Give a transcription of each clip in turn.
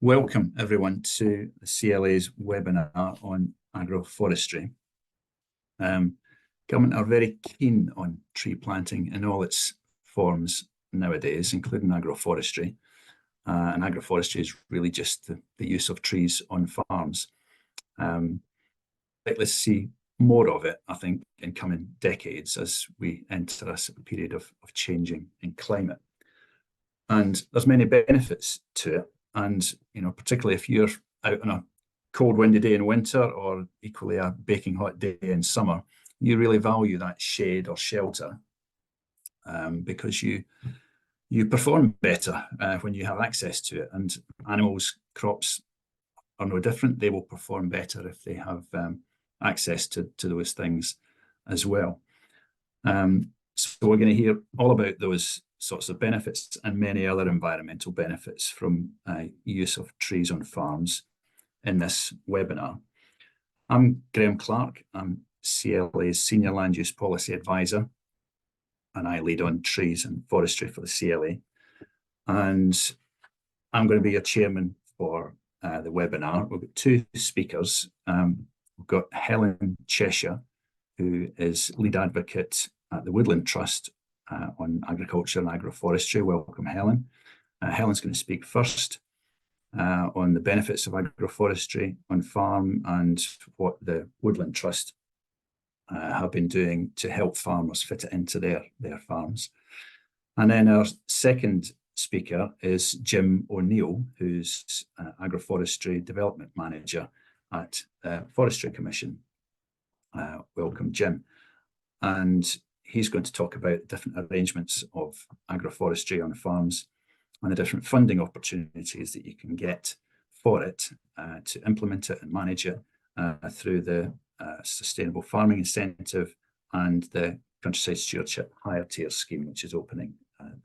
Welcome everyone to the CLA's webinar on agroforestry. Government are very keen on tree planting in all its forms nowadays, including agroforestry. And agroforestry is really just the use of trees on farms. But let's see more of it, I think, in coming decades as we enter a period of changing in climate. And there's many benefits to it. And, particularly if you're out on a cold, windy day in winter or equally a baking hot day in summer, you really value that shade or shelter because you perform better when you have access to it. And animals, crops are no different. They will perform better if they have access to those things as well. So we're going to hear all about those sorts of benefits and many other environmental benefits from use of trees on farms in this webinar. I'm Graham Clark. I'm CLA's Senior Land Use Policy Advisor, and I lead on trees and forestry for the CLA. And I'm going to be your chairman for the webinar. We've got two speakers. We've got Helen Chesshire, who is lead advocate at the Woodland Trust on agriculture and agroforestry. Welcome, Helen. Helen's going to speak first on the benefits of agroforestry on farm and what the Woodland Trust have been doing to help farmers fit it into their farms. And then our second speaker is Jim O'Neill, who's Agroforestry Development Manager at Forestry Commission. Welcome, Jim. And he's going to talk about different arrangements of agroforestry on farms and the different funding opportunities that you can get for it to implement it and manage it through the Sustainable Farming Incentive and the Countryside Stewardship Higher Tier scheme, which is opening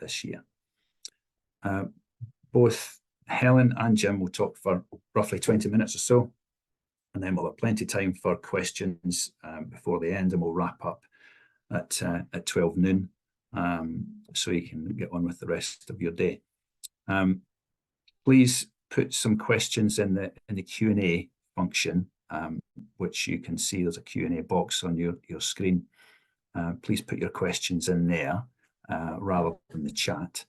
this year. Both Helen and Jim will talk for roughly 20 minutes or so, and then we'll have plenty of time for questions before the end, and we'll wrap up at 12 noon, so you can get on with the rest of your day. Please put some questions in the Q&A function, which you can see there's a Q&A box on your screen. Please put your questions in there rather than the chat.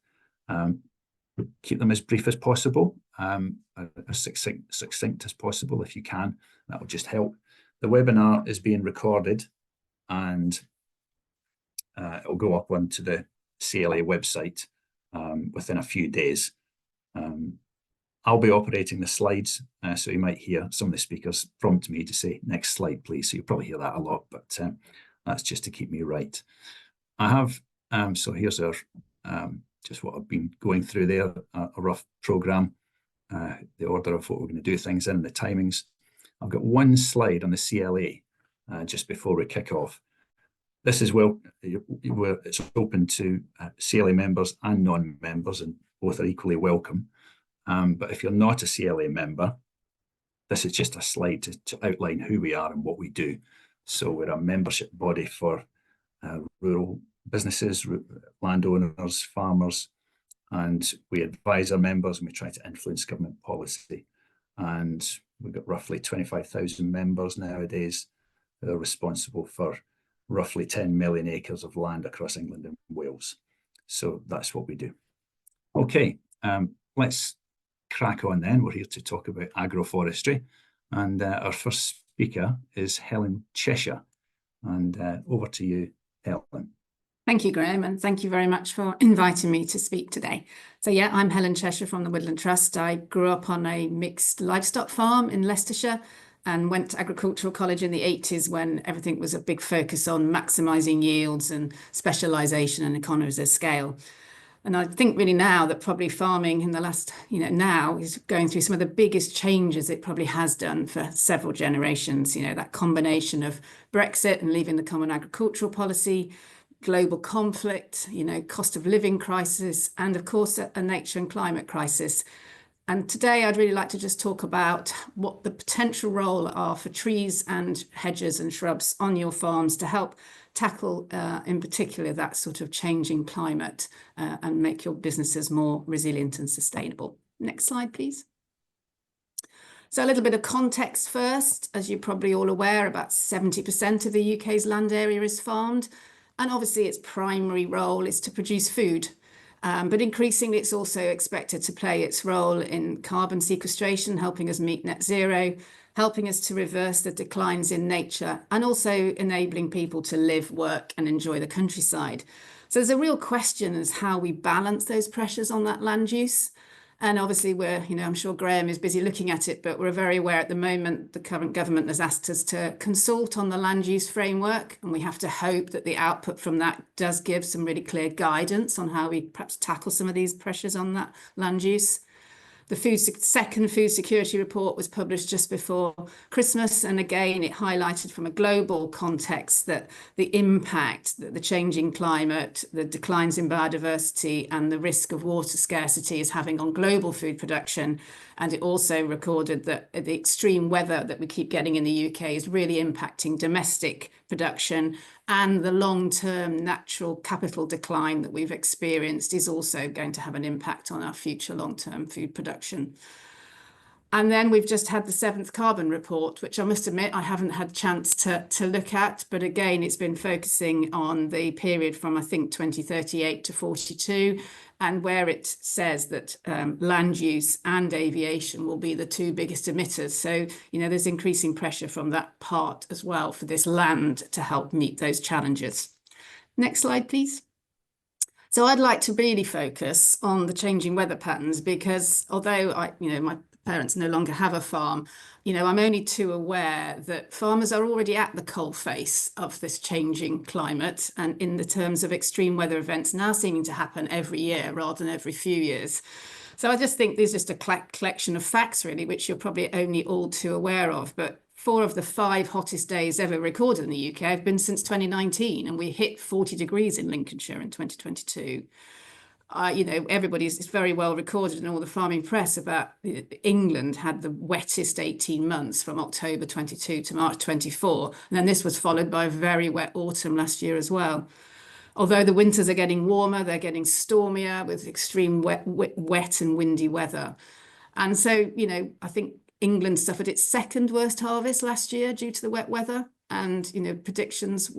Keep them as brief as possible, as succinct as possible if you can. That will just help. The webinar is being recorded and it'll go up onto the CLA website within a few days. I'll be operating the slides, so you might hear some of the speakers prompt me to say, next slide, please. So you'll probably hear that a lot, but that's just to keep me right. I have, so here's our, just what I've been going through there, a rough programme, the order of what we're going to do things in, the timings. I've got one slide on the CLA just before we kick off. This is where it's open to CLA members and non-members, and both are equally welcome. But if you're not a CLA member, this is just a slide to outline who we are and what we do. So we're a membership body for rural businesses, landowners, farmers, and we advise our members and we try to influence government policy. And we've got roughly 25,000 members nowadays that are responsible for roughly 10 million acres of land across England and Wales. So that's what we do. Okay, let's crack on then. We're here to talk about agroforestry. And our first speaker is Helen Chesshire. And over to you, Helen. Thank you, Graham, and thank you very much for inviting me to speak today. So yeah, I'm Helen Chesshire from the Woodland Trust. I grew up on a mixed livestock farm in Leicestershire and went to agricultural college in the 80s when everything was a big focus on maximising yields and specialisation and economies of scale. And I think really now that probably farming in the last, now is going through some of the biggest changes it probably has done for several generations. That combination of Brexit and leaving the common agricultural policy, global conflict, cost of living crisis, and of course a nature and climate crisis. And today I'd really like to just talk about what the potential role are for trees and hedges and shrubs on your farms to help tackle in particular that sort of changing climate and make your businesses more resilient and sustainable. Next slide, please. So a little bit of context first. As you're probably all aware, about 70% of the UK's land area is farmed. And obviously its primary role is to produce food. But increasingly, it's also expected to play its role in carbon sequestration, helping us meet net zero, helping us to reverse the declines in nature, and also enabling people to live, work, and enjoy the countryside. So there's a real question as how we balance those pressures on that land use. And obviously I'm sure Graham is busy looking at it, but we're very aware at the moment the current government has asked us to consult on the land use framework, and we have to hope that the output from that does give some really clear guidance on how we perhaps tackle some of these pressures on that land use. The second food security report was published just before Christmas, and again it highlighted from a global context that the impact that the changing climate, the declines in biodiversity, and the risk of water scarcity is having on global food production. And it also recorded that the extreme weather that we keep getting in the UK is really impacting domestic production, and the long-term natural capital decline that we've experienced is also going to have an impact on our future long-term food production. And then we've just had the 7th carbon report, which I must admit I haven't had a chance to look at, but again, it's been focusing on the period from, I think, 2038 to 42, and where it says that land use and aviation will be the 2 biggest emitters. So, there's increasing pressure from that part as well for this land to help meet those challenges. Next slide, please. So I'd like to really focus on the changing weather patterns, because although my parents no longer have a farm, I'm only too aware that farmers are already at the coalface of this changing climate, and in the terms of extreme weather events now seeming to happen every year rather than every few years. So I just think there's just a collection of facts really, which you're probably only all too aware of. But 4 of the 5 hottest days ever recorded in the UK have been since 2019, and we hit 40 degrees in Lincolnshire in 2022. It's very well recorded in all the farming press about England had the wettest 18 months from October 22 to March 24. And then this was followed by a very wet autumn last year as well. Although the winters are getting warmer, they're getting stormier with extreme wet and windy weather. And so, I think England suffered its 2nd worst harvest last year due to the wet weather. And, predictions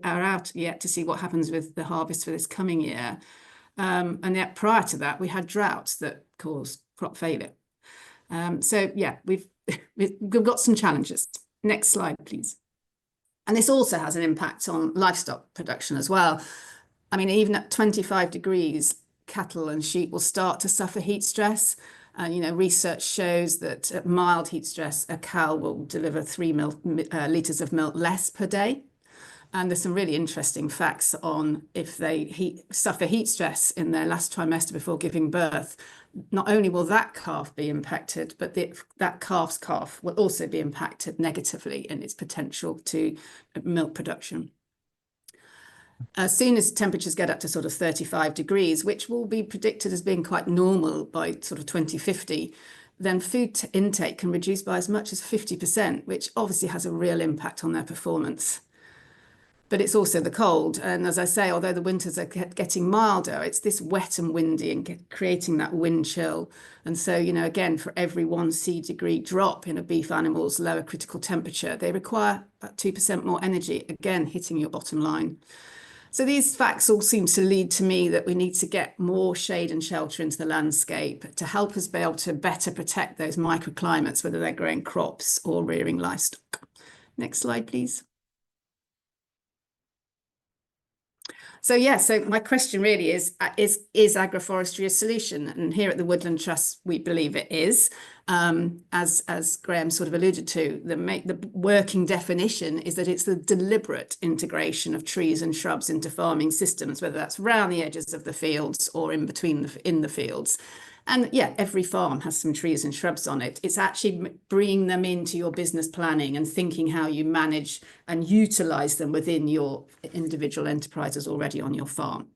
are out yet to see what happens with the harvest for this coming year. And yet prior to that, we had droughts that caused crop failure. We've got some challenges. Next slide, please. And this also has an impact on livestock production as well. I mean, even at 25 degrees, cattle and sheep will start to suffer heat stress. And, research shows that at mild heat stress, a cow will deliver 3 litres of milk less per day. And there's some really interesting facts on if they suffer heat stress in their last trimester before giving birth. Not only will that calf be impacted, but that calf's calf will also be impacted negatively in its potential to milk production. As soon as temperatures get up to sort of 35 degrees, which will be predicted as being quite normal by sort of 2050, then food intake can reduce by as much as 50%, which obviously has a real impact on their performance. But it's also the cold. And as I say, although the winters are getting milder, it's this wet and windy and creating that wind chill. And so, again, for every 1 C-degree drop in a beef animal's lower critical temperature, they require about 2% more energy, again, hitting your bottom line. So these facts all seem to lead to me that we need to get more shade and shelter into the landscape to help us be able to better protect those microclimates, whether they're growing crops or rearing livestock. Next slide, please. So my question really is agroforestry a solution? And here at the Woodland Trust, we believe it is. As Graham sort of alluded to, the working definition is that it's the deliberate integration of trees and shrubs into farming systems, whether that's around the edges of the fields or in between in the fields. And every farm has some trees and shrubs on it. It's actually bringing them into your business planning and thinking how you manage and utilize them within your individual enterprises already on your farm.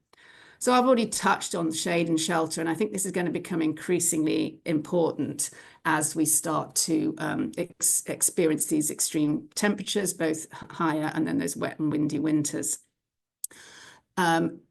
So I've already touched on shade and shelter, and I think this is going to become increasingly important as we start to experience these extreme temperatures, both higher and then those wet and windy winters.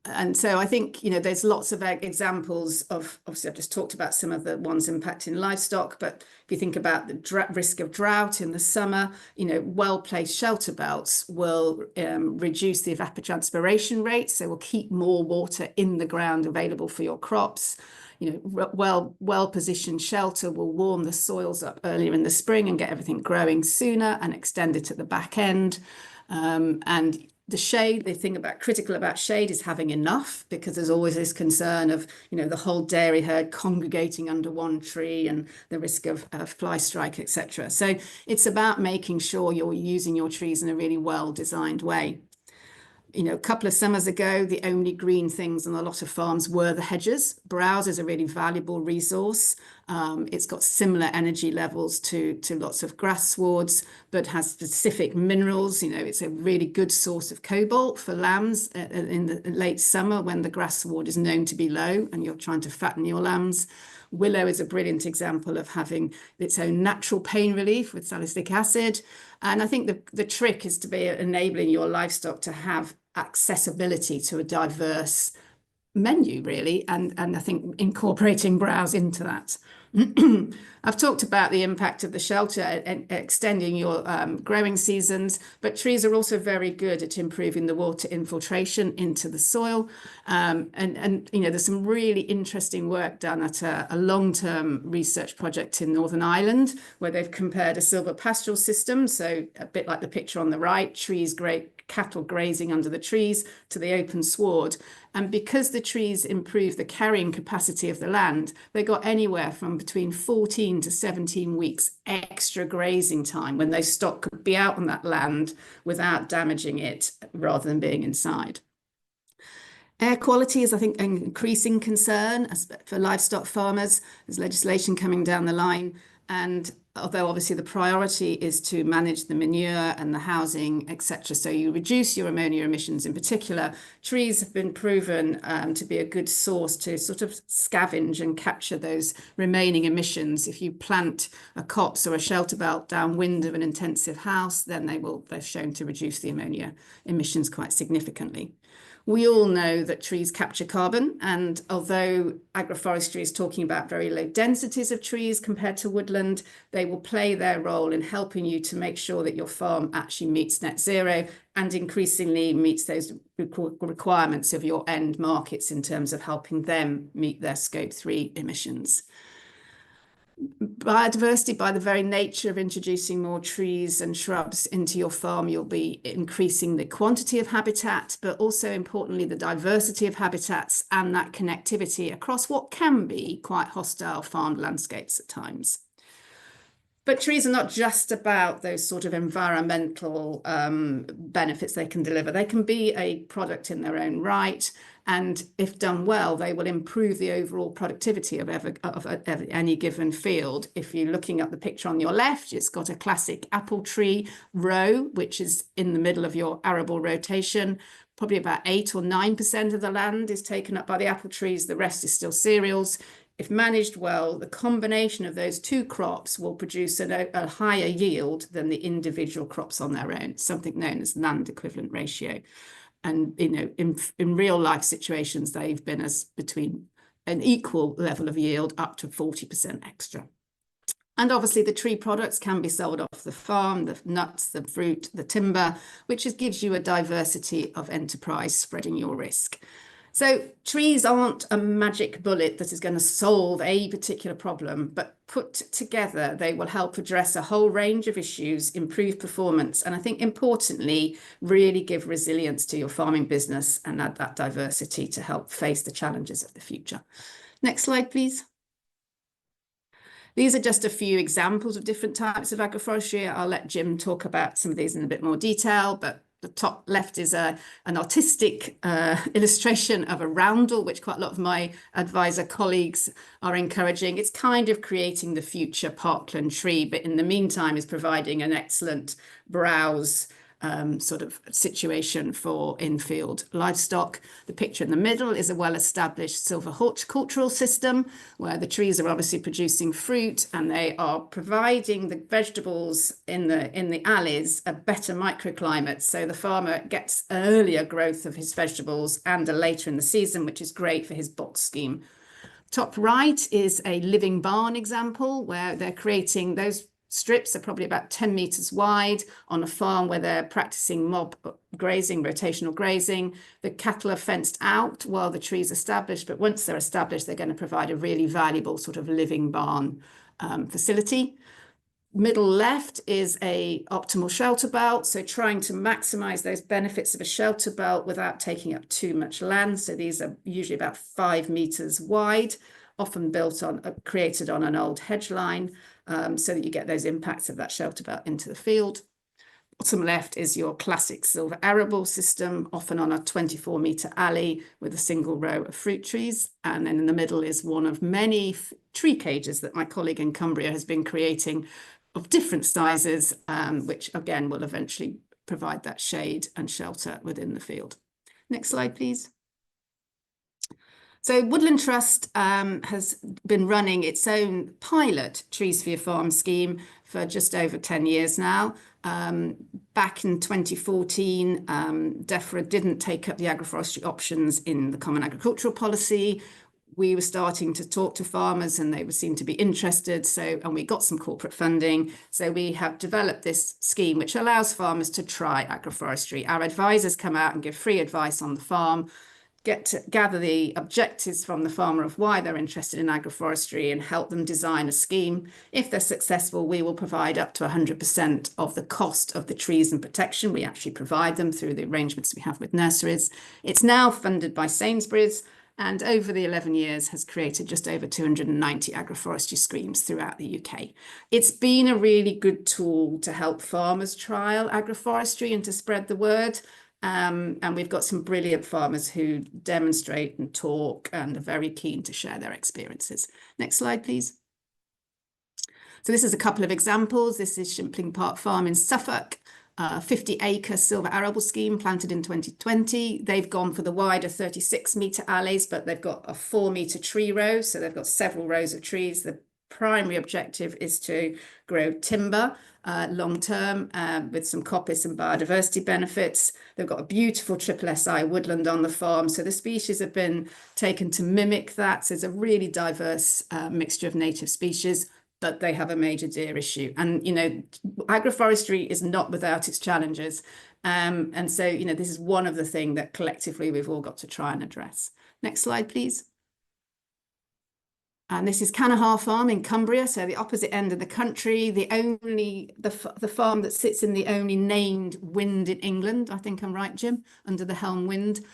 And so I think, you know, there's lots of examples of, obviously I've just talked about some of the ones impacting livestock, but if you think about the risk of drought in the summer, you know, well-placed shelter belts will reduce the evapotranspiration rate, so will keep more water in the ground available for your crops. You know, well-positioned shelter will warm the soils up earlier in the spring and get everything growing sooner and extend it at the back end. And the shade, the thing critical about shade is having enough, because there's always this concern of, you know, the whole dairy herd congregating under one tree and the risk of fly strike, etc. So it's about making sure you're using your trees in a really well-designed way. You know, a couple of summers ago, the only green things on a lot of farms were the hedges. Browse is a really valuable resource. It's got similar energy levels to lots of grass swards, but has specific minerals. You know, it's a really good source of cobalt for lambs in the late summer when the grass sward is known to be low and you're trying to fatten your lambs. Willow is a brilliant example of having its own natural pain relief with salicylic acid. And I think the trick is to be enabling your livestock to have accessibility to a diverse menu, really, and I think incorporating browse into that. I've talked about the impact of the shelter and extending your growing seasons, but trees are also very good at improving the water infiltration into the soil. And you know, there's some really interesting work done at a long-term research project in Northern Ireland, where they've compared a silver pastoral system, so a bit like the picture on the right, cattle grazing under the trees, to the open sward. And because the trees improve the carrying capacity of the land, they got anywhere from between 14 to 17 weeks extra grazing time when those stock could be out on that land without damaging it, rather than being inside. Air quality is, I think, an increasing concern for livestock farmers. There's legislation coming down the line. And although obviously the priority is to manage the manure and the housing, etc., so you reduce your ammonia emissions in particular, trees have been proven to be a good source to sort of scavenge and capture those remaining emissions. If you plant a copse or a shelter belt downwind of an intensive house, then they're shown to reduce the ammonia emissions quite significantly. We all know that trees capture carbon, and although agroforestry is talking about very low densities of trees compared to woodland, they will play their role in helping you to make sure that your farm actually meets net zero and increasingly meets those requirements of your end markets in terms of helping them meet their Scope 3 emissions. Biodiversity, by the very nature of introducing more trees and shrubs into your farm, you'll be increasing the quantity of habitat, but also importantly, the diversity of habitats and that connectivity across what can be quite hostile farmed landscapes at times. But trees are not just about those sort of environmental benefits they can deliver. They can be a product in their own right. And if done well, they will improve the overall productivity of any given field. If you're looking at the picture on your left, it's got a classic apple tree row, which is in the middle of your arable rotation. Probably about 8 or 9% of the land is taken up by the apple trees. The rest is still cereals. If managed well, the combination of those two crops will produce a higher yield than the individual crops on their own, something known as land equivalent ratio. And, you know, in real life situations, they've been as between an equal level of yield up to 40% extra. And obviously the tree products can be sold off the farm, the nuts, the fruit, the timber, which gives you a diversity of enterprise spreading your risk. So trees aren't a magic bullet that is going to solve a particular problem, but put together, they will help address a whole range of issues, improve performance, and I think importantly, really give resilience to your farming business and add that diversity to help face the challenges of the future. Next slide, please. These are just a few examples of different types of agroforestry. I'll let Jim talk about some of these in a bit more detail, but the top left is an artistic illustration of a roundel, which quite a lot of my advisor colleagues are encouraging. It's kind of creating the future parkland tree, but in the meantime is providing an excellent browse sort of situation for in-field livestock. The picture in the middle is a well-established silver horticultural system where the trees are obviously producing fruit and they are providing the vegetables in the alleys a better microclimate. So the farmer gets earlier growth of his vegetables and a later in the season, which is great for his box scheme. Top right is a living barn example where they're creating those strips are probably about 10 meters wide on a farm where they're practicing mob grazing, rotational grazing. The cattle are fenced out while the trees are established, but once they're established, they're going to provide a really valuable sort of living barn facility. Middle left is a optimal shelter belt, so trying to maximize those benefits of a shelter belt without taking up too much land. So these are usually about 5 meters wide, often created on an old hedge line, so that you get those impacts of that shelter belt into the field. Bottom left is your classic silver arable system, often on a 24-meter alley with a single row of fruit trees. And then in the middle is one of many tree cages that my colleague in Cumbria has been creating of different sizes, which again will eventually provide that shade and shelter within the field. Next slide, please. So Woodland Trust has been running its own pilot Trees for Your Farm scheme for just over 10 years now. Back in 2014, DEFRA didn't take up the agroforestry options in the Common Agricultural Policy. We were starting to talk to farmers and they seemed to be interested. And we got some corporate funding. So we have developed this scheme which allows farmers to try agroforestry. Our advisors come out and give free advice on the farm, get to gather the objectives from the farmer of why they're interested in agroforestry and help them design a scheme. If they're successful, we will provide up to 100% of the cost of the trees and protection. We actually provide them through the arrangements we have with nurseries. It's now funded by Sainsbury's and over the 11 years has created just over 290 agroforestry schemes throughout the UK. It's been a really good tool to help farmers trial agroforestry and to spread the word. And we've got some brilliant farmers who demonstrate and talk and are very keen to share their experiences. Next slide, please. So this is a couple of examples. This is Shimpling Park Farm in Suffolk, a 50-acre silver arable scheme planted in 2020. They've gone for the wider 36-meter alleys, but they've got a 4-meter tree row. So they've got several rows of trees. The primary objective is to grow timber long-term with some coppice and biodiversity benefits. They've got a beautiful SSSI woodland on the farm. So the species have been taken to mimic that. So it's a really diverse mixture of native species, but they have a major deer issue. And, you know, agroforestry is not without its challenges. And so, you know, this is one of the things that collectively we've all got to try and address. Next slide, please. And this is Cannahar Farm in Cumbria, so the opposite end of the country, the farm that sits in the only named wynd in England. I think I'm right, Jim, under the Helm Wynd.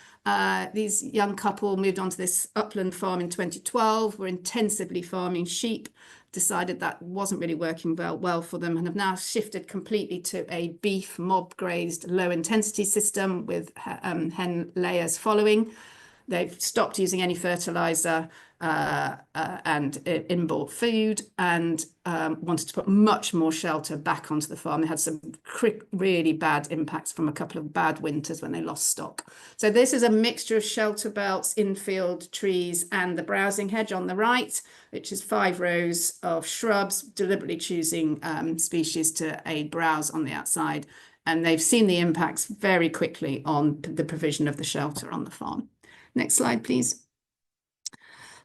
These young couple moved onto this upland farm in 2012, were intensively farming sheep, decided that wasn't really working well for them, and have now shifted completely to a beef mob grazed low intensity system with hen layers following. They've stopped using any fertilizer and inbought food and wanted to put much more shelter back onto the farm. They had some really bad impacts from a couple of bad winters when they lost stock. So this is a mixture of shelter belts, infield trees, and the browsing hedge on the right, which is 5 rows of shrubs, deliberately choosing species to aid browse on the outside. And they've seen the impacts very quickly on the provision of the shelter on the farm. Next slide, please.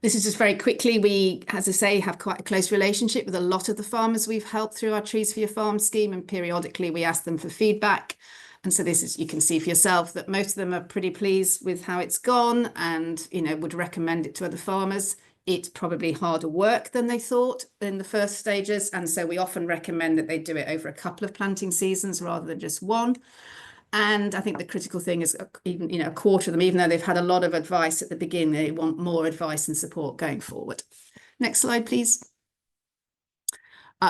This is just very quickly. We, as I say, have quite a close relationship with a lot of the farmers we've helped through our Trees for Your Farm scheme, and periodically we ask them for feedback. And so this is, you can see for yourself that most of them are pretty pleased with how it's gone and, you know, would recommend it to other farmers. It's probably harder work than they thought in the first stages. And so we often recommend that they do it over a couple of planting seasons rather than just one. And I think the critical thing is even, you know, a quarter of them, even though they've had a lot of advice at the beginning, they want more advice and support going forward. Next slide, please.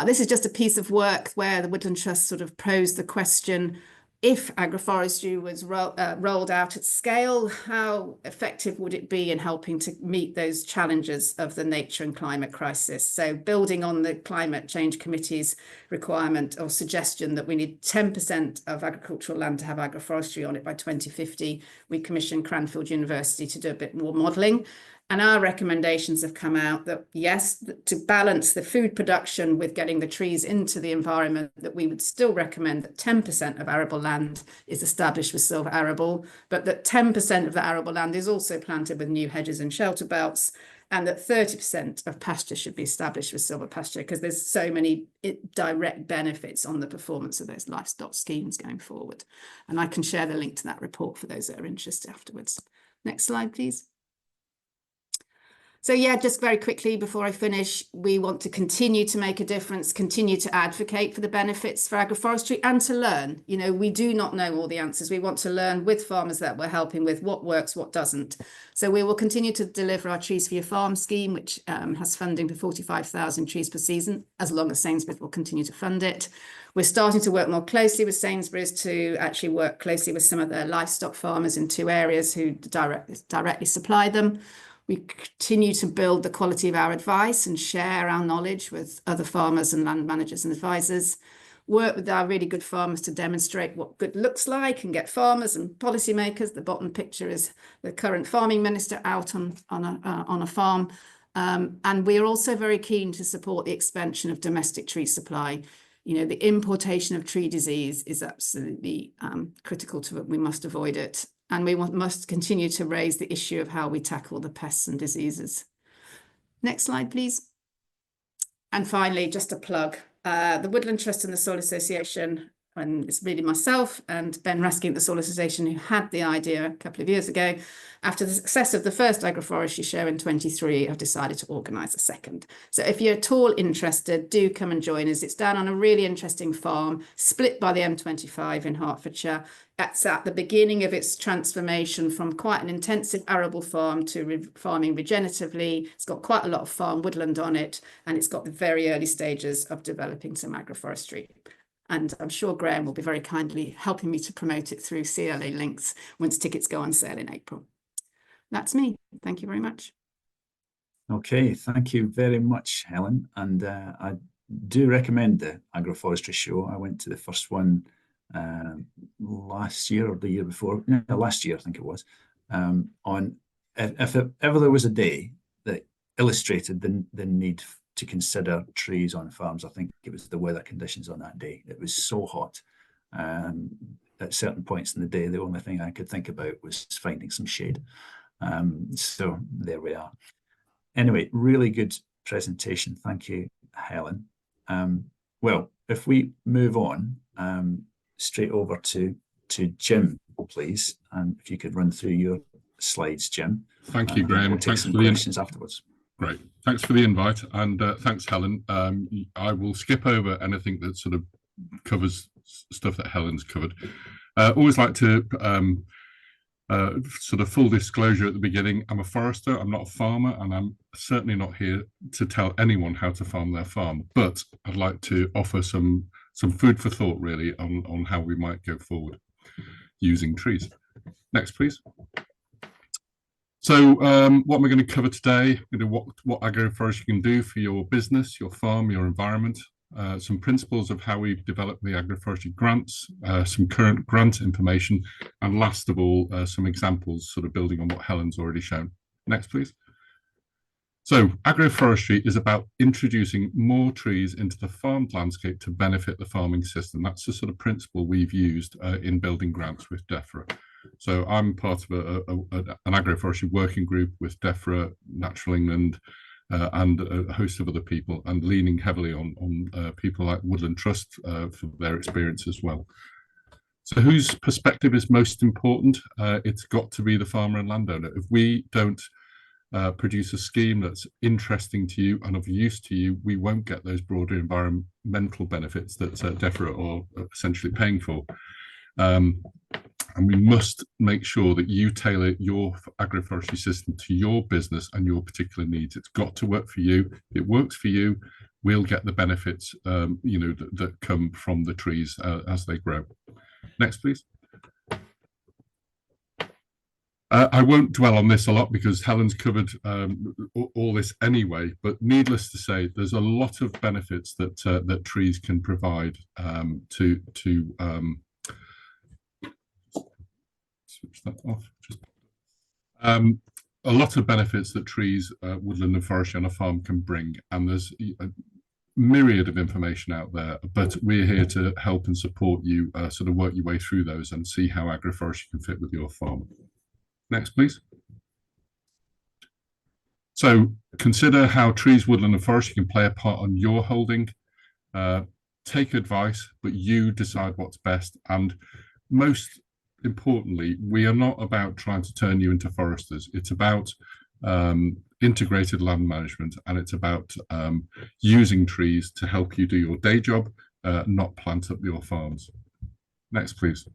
This is just a piece of work where the Woodland Trust sort of posed the question, if agroforestry was rolled out at scale, how effective would it be in helping to meet those challenges of the nature and climate crisis? So building on the Climate Change Committee's requirement or suggestion that we need 10% of agricultural land to have agroforestry on it by 2050, we commissioned Cranfield University to do a bit more modelling. And our recommendations have come out that, yes, to balance the food production with getting the trees into the environment, that we would still recommend that 10% of arable land is established with silver arable, but that 10% of the arable land is also planted with new hedges and shelter belts, and that 30% of pasture should be established with silver pasture, because there's so many direct benefits on the performance of those livestock schemes going forward. And I can share the link to that report for those that are interested afterwards. Next slide, please. So yeah, just very quickly before I finish, we want to continue to make a difference, continue to advocate for the benefits for agroforestry and to learn. You know, we do not know all the answers. We want to learn with farmers that we're helping with what works, what doesn't. So we will continue to deliver our Trees for Your Farm scheme, which has funding for 45,000 trees per season, as long as Sainsbury's will continue to fund it. We're starting to work more closely with Sainsbury's to actually work closely with some of their livestock farmers in 2 areas who directly supply them. We continue to build the quality of our advice and share our knowledge with other farmers and land managers and advisors. Work with our really good farmers to demonstrate what good looks like and get farmers and policymakers. The bottom picture is the current farming minister out on a farm. And we're also very keen to support the expansion of domestic tree supply. You know, the importation of tree disease is absolutely critical to it. We must avoid it. And we must continue to raise the issue of how we tackle the pests and diseases. Next slide, please. And finally, just a plug. The Woodland Trust and the Soil Association, and it's really myself and Ben Raskin at the Soil Association who had the idea a couple of years ago. After the success of the first agroforestry show in 23, I've decided to organise a second. So if you're at all interested, do come and join us. It's down on a really interesting farm, split by the M25 in Hertfordshire. That's at the beginning of its transformation from quite an intensive arable farm to farming regeneratively. It's got quite a lot of farm woodland on it, and it's got the very early stages of developing some agroforestry. And I'm sure Graham will be very kindly helping me to promote it through CLA links once tickets go on sale in April. That's me. Thank you very much. Okay, thank you very much, Helen. And I do recommend the Agroforestry show. I went to the first one last year or the year before. No, last year, I think it was. On if ever there was a day that illustrated the need to consider trees on farms, I think it was the weather conditions on that day. It was so hot. At certain points in the day, the only thing I could think about was finding some shade. So there we are. Anyway, really good presentation. Thank you, Helen. Well, if we move on straight over to Jim, please, and if you could run through your slides, Jim. Thank you, Graham. We'll take some questions afterwards. Great. Thanks for the invite, and thanks, Helen. I will skip over anything that sort of covers stuff that Helen's covered. Always like to sort of full disclosure at the beginning, I'm a forester, I'm not a farmer, and I'm certainly not here to tell anyone how to farm their farm, but I'd like to offer some food for thought really on how we might go forward using trees. Next, please. So what we're going to cover today, what agroforestry can do for your business, your farm, your environment, some principles of how we've developed the agroforestry grants, some current grant information, and last of all, some examples sort of building on what Helen's already shown. Next, please. So agroforestry is about introducing more trees into the farmed landscape to benefit the farming system. That's the sort of principle we've used in building grants with DEFRA. So I'm part of an agroforestry working group with DEFRA, Natural England, and a host of other people, and leaning heavily on people like Woodland Trust for their experience as well. So whose perspective is most important? It's got to be the farmer and landowner. If we don't produce a scheme that's interesting to you and of use to you, we won't get those broader environmental benefits that DEFRA are essentially paying for. And we must make sure that you tailor your agroforestry system to your business and your particular needs. It's got to work for you. If it works for you, we'll get the benefits, that come from the trees as they grow. Next, please. I won't dwell on this a lot because Helen's covered all this anyway, but needless to say, there's a lot of benefits that that trees can provide to switch that off. A lot of benefits that trees, woodland and forestry on a farm can bring, and there's a myriad of information out there, but we're here to help and support you sort of work your way through those and see how agroforestry can fit with your farm. Next, please. So consider how trees, woodland and forestry can play a part on your holding. Take advice, but you decide what's best. And most importantly, we are not about trying to turn you into foresters. It's about integrated land management, and it's about using trees to help you do your day job, not plant up your farms. Next, please.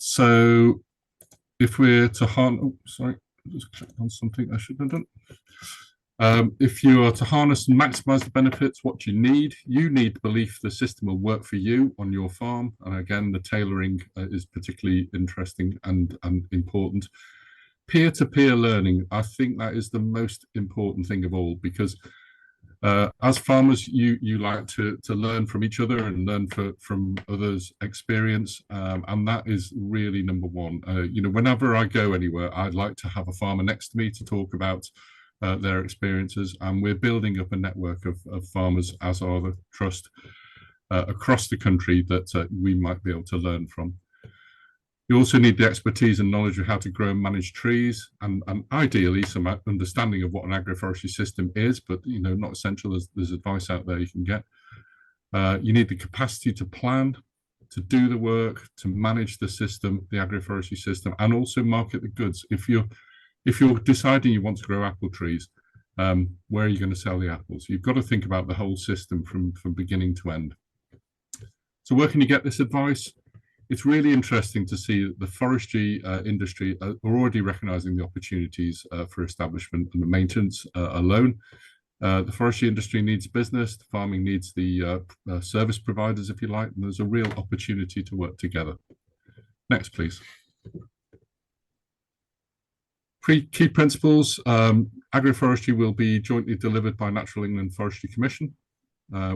So if we're to harness, oh, sorry, I just clicked on something I shouldn't have done. If you are to harness and maximize the benefits, what you need belief the system will work for you on your farm. And again, the tailoring is particularly interesting and important. Peer-to-peer learning, I think that is the most important thing of all, because as farmers, you like to learn from each other and learn from others' experience, and that is really number one. You know, whenever I go anywhere, I'd like to have a farmer next to me to talk about their experiences, and we're building up a network of farmers, as are the trust, across the country that we might be able to learn from. You also need the expertise and knowledge of how to grow and manage trees, and ideally some understanding of what an agroforestry system is, but you know, not essential. There's advice out there you can get. You need the capacity to plan, to do the work, to manage the system, the agroforestry system, and also market the goods. If you're deciding you want to grow apple trees, where are you going to sell the apples? You've got to think about the whole system from beginning to end. So where can you get this advice? It's really interesting to see that the forestry industry are already recognising the opportunities for establishment and the maintenance alone. The forestry industry needs business, the farming needs the service providers, if you like, and there's a real opportunity to work together. Next, please. Key principles. Agroforestry will be jointly delivered by Natural England Forestry Commission.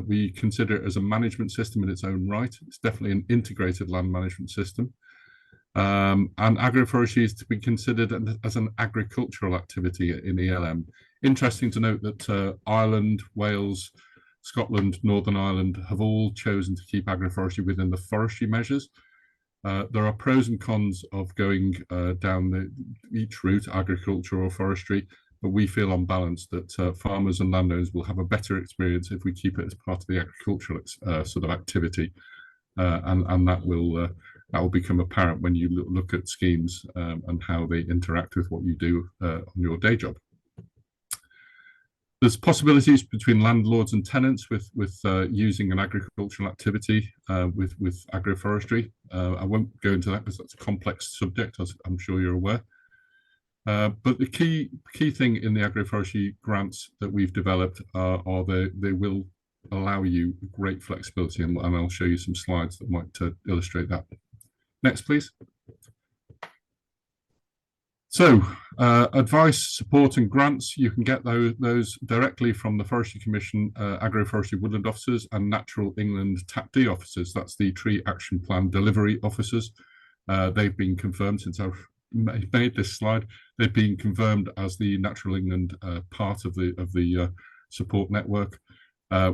We consider it as a management system in its own right. It's definitely an integrated land management system. And agroforestry is to be considered as an agricultural activity in ELM. Interesting to note that Ireland, Wales, Scotland, Northern Ireland have all chosen to keep agroforestry within the forestry measures. There are pros and cons of going down each route, agriculture or forestry, but we feel on balance that farmers and landowners will have a better experience if we keep it as part of the agricultural sort of activity, and that will become apparent when you look at schemes and how they interact with what you do on your day job. There's possibilities between landlords and tenants with using an agricultural activity with agroforestry. I won't go into that because that's a complex subject, as I'm sure you're aware. But the key thing in the agroforestry grants that we've developed are they will allow you great flexibility, and I'll show you some slides that might illustrate that. Next, please. So, advice, support and grants, you can get those directly from the Forestry Commission, Agroforestry Woodland Officers and Natural England TAPD Officers. That's the Tree Action Plan Delivery Officers. They've been confirmed since I've made this slide. They've been confirmed as the Natural England part of the support network.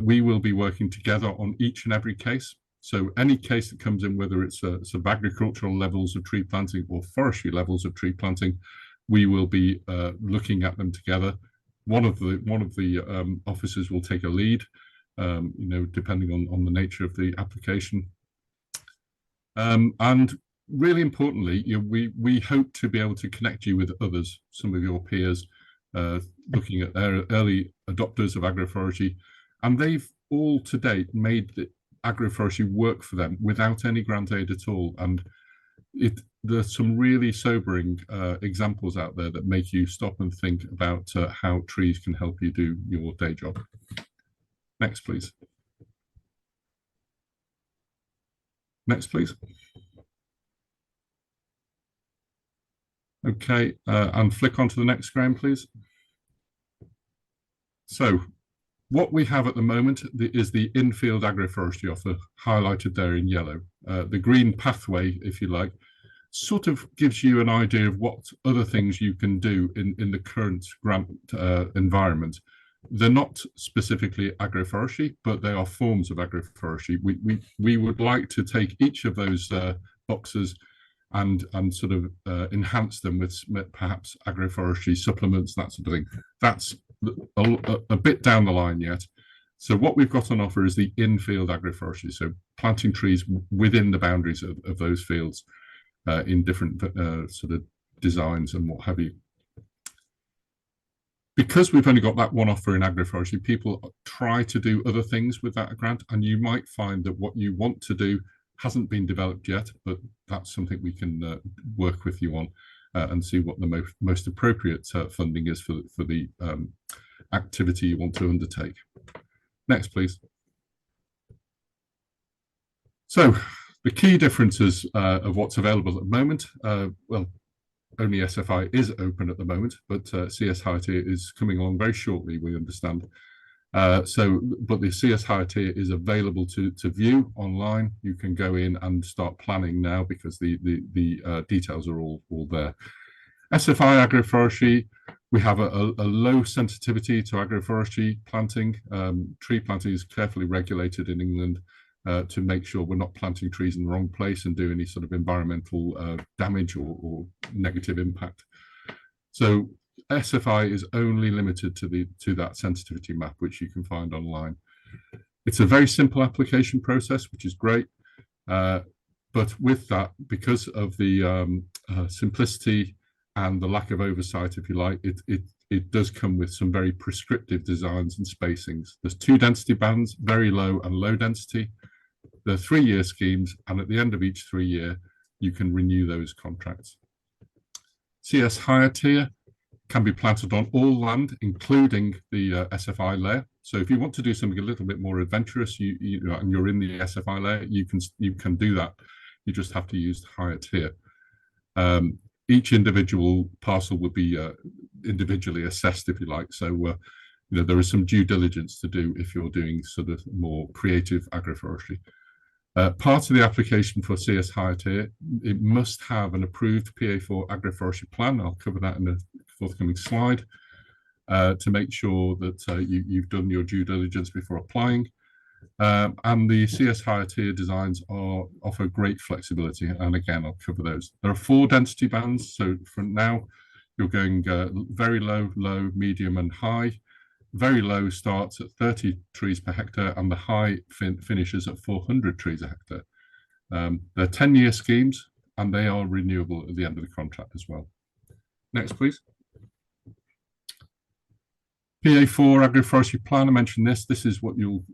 We will be working together on each and every case. So any case that comes in, whether it's sub-agricultural levels of tree planting or forestry levels of tree planting, we will be looking at them together. One of the officers will take a lead, you know, depending on the nature of the application. And really importantly, you know, we hope to be able to connect you with others, some of your peers, looking at their early adopters of agroforestry, and they've all to date made the agroforestry work for them without any grant aid at all. And there's some really sobering examples out there that make you stop and think about how trees can help you do your day job. Next, please. Next, please. Okay, and flick onto the next screen, please. So what we have at the moment is the in-field agroforestry offer, highlighted there in yellow. The green pathway, if you like, sort of gives you an idea of what other things you can do in the current grant environment. They're not specifically agroforestry, but they are forms of agroforestry. We would like to take each of those boxes and sort of enhance them with perhaps agroforestry supplements, that sort of thing. That's a bit down the line yet. So what we've got on offer is the in-field agroforestry, so planting trees within the boundaries of those fields in different sort of designs and what have you. Because we've only got that one offer in agroforestry, people try to do other things with that grant, and you might find that what you want to do hasn't been developed yet, but that's something we can work with you on and see what the most appropriate funding is for the activity you want to undertake. Next, please. So the key differences of what's available at the moment, well, only SFI is open at the moment, but CS Higher Tier is coming along very shortly, we understand. But the CS Higher Tier is available to view online. You can go in and start planning now because the details are all there. SFI agroforestry, we have a low sensitivity to agroforestry planting. Tree planting is carefully regulated in England to make sure we're not planting trees in the wrong place and do any sort of environmental damage or negative impact. So SFI is only limited to that sensitivity map, which you can find online. It's a very simple application process, which is great. But with that, because of the simplicity and the lack of oversight, if you like, it does come with some very prescriptive designs and spacings. There's 2 density bands, very low and low density. They're 3-year schemes, and at the end of each 3-year, you can renew those contracts. CS Higher Tier can be planted on all land, including the SFI layer. So if you want to do something a little bit more adventurous, and you're in the SFI layer, you can do that. You just have to use the Higher Tier. Each individual parcel would be individually assessed, if you like. So there is some due diligence to do if you're doing sort of more creative agroforestry. Part of the application for CS Higher Tier, it must have an approved PA4 agroforestry plan. I'll cover that in a forthcoming slide to make sure that you've done your due diligence before applying. And the CS Higher Tier designs offer great flexibility. And again, I'll cover those. There are 4 density bands. So from now, you're going very low, low, medium, and high. Very low starts at 30 trees per hectare, and the high finishes at 400 trees a hectare. They're 10-year schemes, and they are renewable at the end of the contract as well. Next, please. PA4 agroforestry plan. I mentioned this. This is what you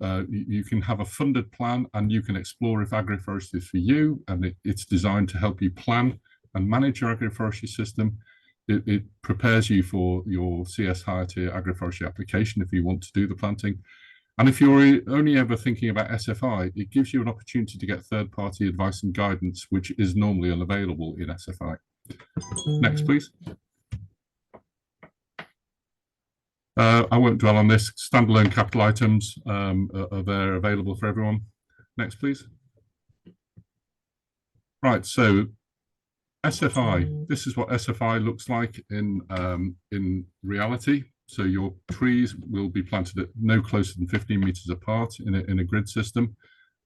can have a funded plan, and you can explore if agroforestry is for you, and it's designed to help you plan and manage your agroforestry system. It prepares you for your CS Higher Tier agroforestry application if you want to do the planting. And if you're only ever thinking about SFI, it gives you an opportunity to get third-party advice and guidance, which is normally unavailable in SFI. Next, please. I won't dwell on this. Standalone capital items are there available for everyone. Next, please. Right, so SFI, this is what SFI looks like in reality. So your trees will be planted at no closer than 15 meters apart in a grid system.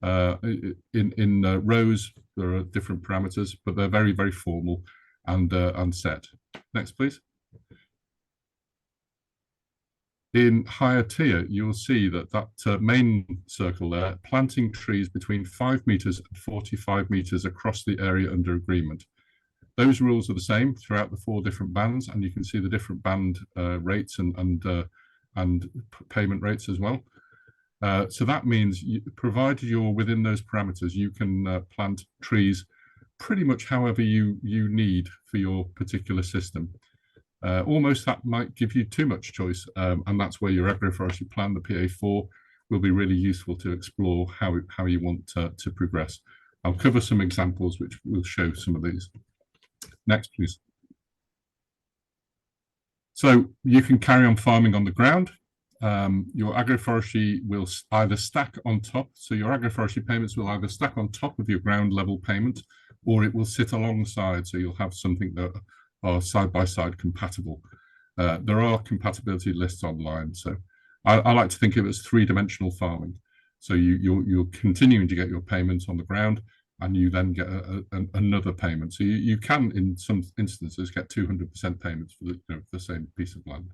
In rows, there are different parameters, but they're very, very formal and set. Next, please. In Higher Tier, you'll see that main circle there, planting trees between 5 meters and 45 meters across the area under agreement. Those rules are the same throughout the 4 different bands, and you can see the different band rates and payment rates as well. So that means, provided you're within those parameters, you can plant trees pretty much however you need for your particular system. Almost that might give you too much choice, and that's where your agroforestry plan, the PA4, will be really useful to explore how you want to progress. I'll cover some examples which will show some of these. Next, please. So you can carry on farming on the ground. Your agroforestry will either stack on top, so your agroforestry payments will either stack on top of your ground level payment, or it will sit alongside, so you'll have something that are side-by-side compatible. There are compatibility lists online, so I like to think of it as three-dimensional farming. So you're continuing to get your payments on the ground, and you then get another payment. So you can, in some instances, get 200% payments for the same piece of land.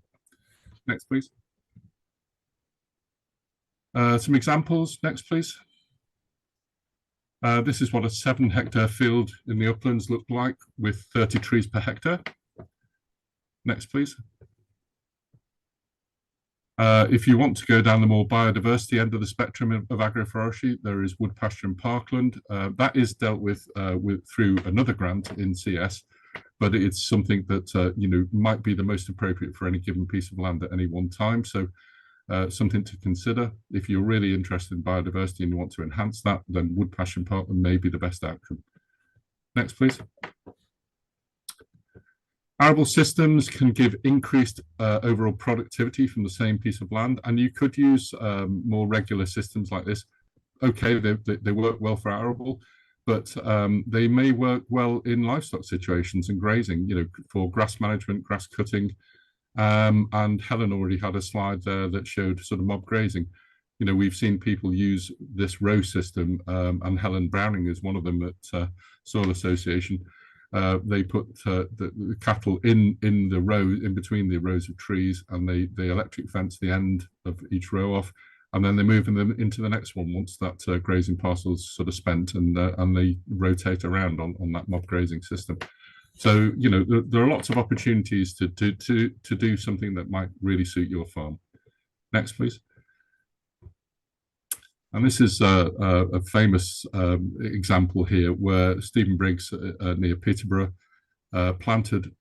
Next, please. Some examples. Next, please. This is what a 7-hectare field in the uplands looked like with 30 trees per hectare. Next, please. If you want to go down the more biodiversity end of the spectrum of agroforestry, there is wood pasture and parkland. That is dealt with through another grant in CS, but it's something that might be the most appropriate for any given piece of land at any one time. So something to consider. If you're really interested in biodiversity and you want to enhance that, then wood pasture and parkland may be the best outcome. Next, please. Arable systems can give increased overall productivity from the same piece of land, and you could use more regular systems like this. Okay, they work well for arable, but they may work well in livestock situations and grazing, for grass management, grass cutting. And Helen already had a slide there that showed sort of mob grazing. We've seen people use this row system, and Helen Browning is one of them at Soil Association. They put the cattle in the row, in between the rows of trees, and they electric fence the end of each row off, and then they move them into the next one once that grazing parcel is sort of spent, and they rotate around on that mob grazing system. So there are lots of opportunities to do something that might really suit your farm. Next, please. And this is a famous example here where Stephen Briggs near Peterborough planted,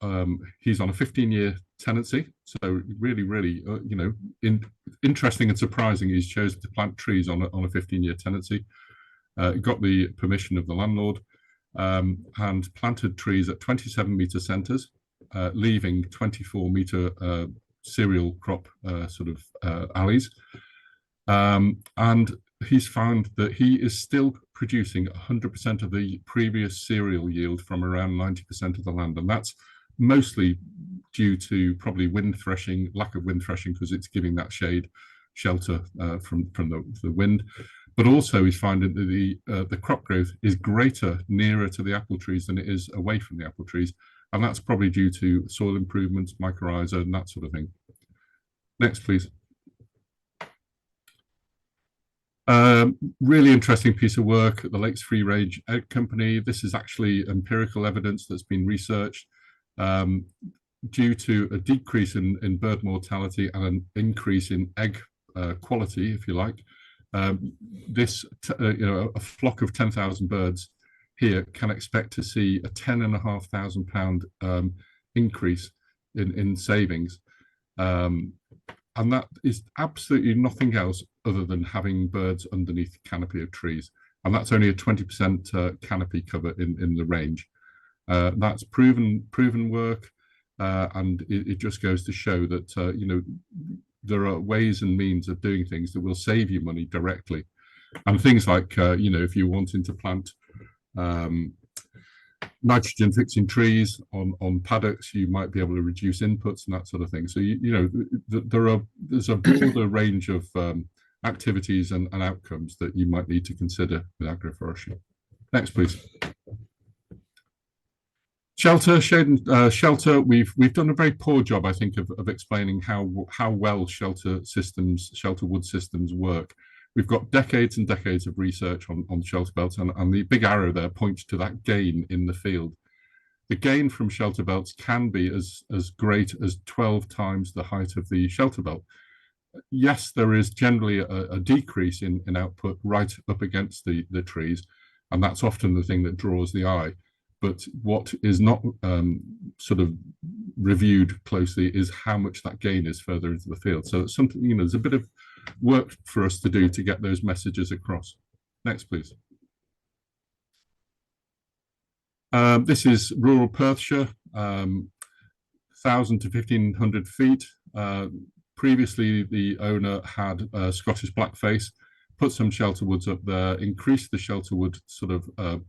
he's on a 15-year tenancy. So really, interesting and surprising. He's chosen to plant trees on a 15-year tenancy. Got the permission of the landlord and planted trees at 27-metre centres, leaving 24-metre cereal crop alleys. And he's found that he is still producing 100% of the previous cereal yield from around 90% of the land, and that's mostly due to probably wind threshing, lack of wind threshing, because it's giving that shade shelter from the wind. But also he's finding that the crop growth is greater nearer to the apple trees than it is away from the apple trees, and that's probably due to soil improvements, mycorrhiza, and that sort of thing. Next, please. Really interesting piece of work at the Lakes Free Range Egg Company. This is actually empirical evidence that's been researched. Due to a decrease in bird mortality and an increase in egg quality, if you like, a flock of 10,000 birds here can expect to see a £10,500 increase in savings. And that is absolutely nothing else other than having birds underneath the canopy of trees. And that's only a 20% canopy cover in the range. That's proven work, and it just goes to show that there are ways and means of doing things that will save you money directly. And things like if you're wanting to plant nitrogen fixing trees on paddocks, you might be able to reduce inputs and that sort of thing. So there's a broader range of activities and outcomes that you might need to consider with agroforestry. Next, please. Shelter, shade and shelter. We've done a very poor job, I think, of explaining how well shelter wood systems work. We've got decades and decades of research on shelter belts, and the big arrow there points to that gain in the field. The gain from shelter belts can be as great as 12 times the height of the shelter belt. Yes, there is generally a decrease in output right up against the trees, and that's often the thing that draws the eye. But what is not sort of reviewed closely is how much that gain is further into the field. So it's something, there's a bit of work for us to do to get those messages across. Next, please. This is rural Perthshire, 1,000 to 1,500 feet. Previously, the owner had Scottish blackface, put some shelter woods up there, increased the shelter wood sort of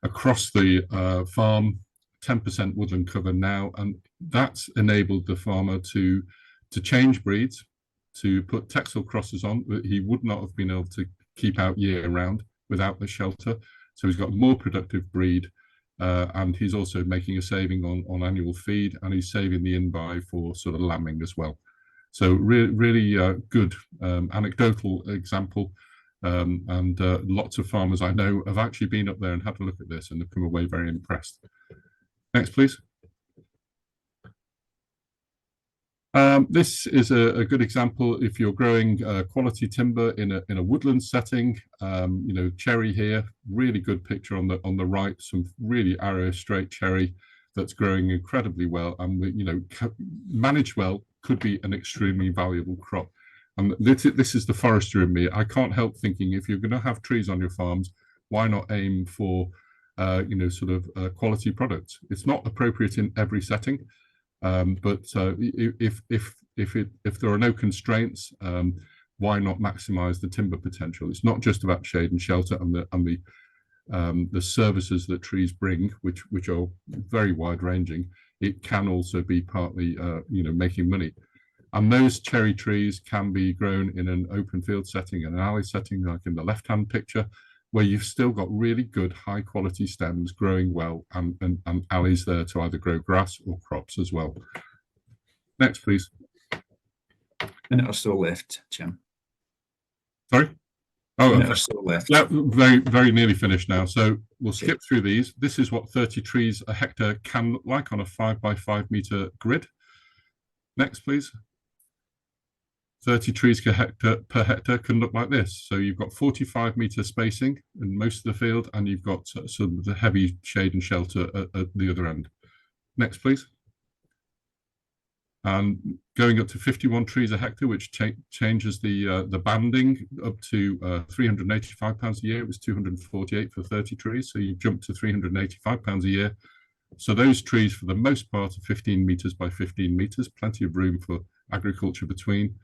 across the farm, 10% woodland cover now, and that's enabled the farmer to change breeds, to put Texel crosses on that he would not have been able to keep out year round without the shelter. So he's got a more productive breed, and he's also making a saving on annual feed, and he's saving the in-buy for sort of lambing as well. So really good anecdotal example, and lots of farmers I know have actually been up there and had a look at this and have come away very impressed. Next, please. This is a good example if you're growing quality timber in a woodland setting. You know, cherry here, really good picture on the right, some really arrow straight cherry that's growing incredibly well, and you know, managed well, could be an extremely valuable crop. And this is the forester in me. I can't help thinking, if you're going to have trees on your farms, why not aim for you know, sort of quality products? It's not appropriate in every setting. But if there are no constraints, why not maximize the timber potential? It's not just about shade and shelter and the services that trees bring, which are very wide ranging. It can also be partly you know, making money. And those cherry trees can be grown in an open field setting, an alley setting, like in the left-hand picture, where you've still got really good high quality stems growing well, and alleys there to either grow grass or crops as well. Next, please. Minute or so left, Jim. Sorry? Oh, minute or so left. Yeah, very nearly finished now. So we'll skip through these. This is what 30 trees a hectare can look like on a 5 by 5 meter grid. Next, please. 30 trees per hectare can look like this. So you've got 45 meter spacing in most of the field, and you've got some of the heavy shade and shelter at the other end. Next, please. And going up to 51 trees a hectare, which changes the banding up to £385 a year. It was 248 for 30 trees, so you jump to £385 a year. So those trees, for the most part, are 15 meters by 15 meters, plenty of room for agriculture between.